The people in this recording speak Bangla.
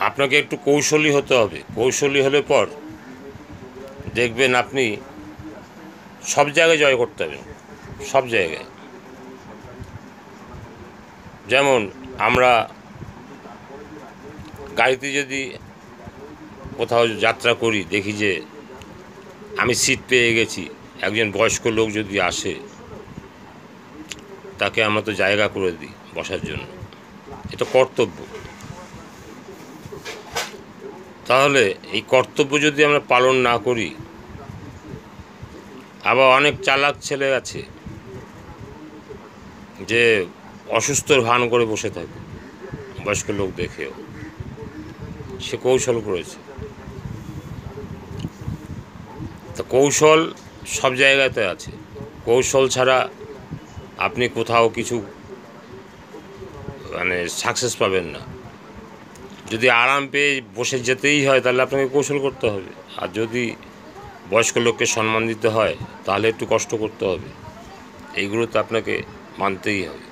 আপনাকে একটু কৌশলী হতে হবে। কৌশলী হলে পর দেখবেন আপনি সব জায়গায় জয় করতে পারবেন, সব জায়গায়। যেমন আমরা গাড়িতে যদি কোথাও যাত্রা করি, দেখি যে আমি সিট পেয়ে গেছি, একজন বয়স্ক লোক যদি আসে তাকে আমরা তো জায়গা করে দিই বসার জন্য, এটা কর্তব্য। তাহলে এই কর্তব্য যদি আমরা পালন না করি, আবার অনেক চালাক ছেলে আছে যে অসুস্থর ভান করে বসে থাকে বয়স্ক লোক দেখেও, সে কৌশল করেছে। তো কৌশল সব জায়গাতে আছে, কৌশল ছাড়া আপনি কোথাও কিছু সাকসেস পাবেন না। যদি আরাম পেয়ে বসে যেতেই হয় তাহলে আপনাকে কৌশল করতে হবে, আর যদি বয়স্ক লোককে সম্মান দিতে হয় তাহলে একটু কষ্ট করতে হবে। এইগুলো তো আপনাকে মানতেই হবে।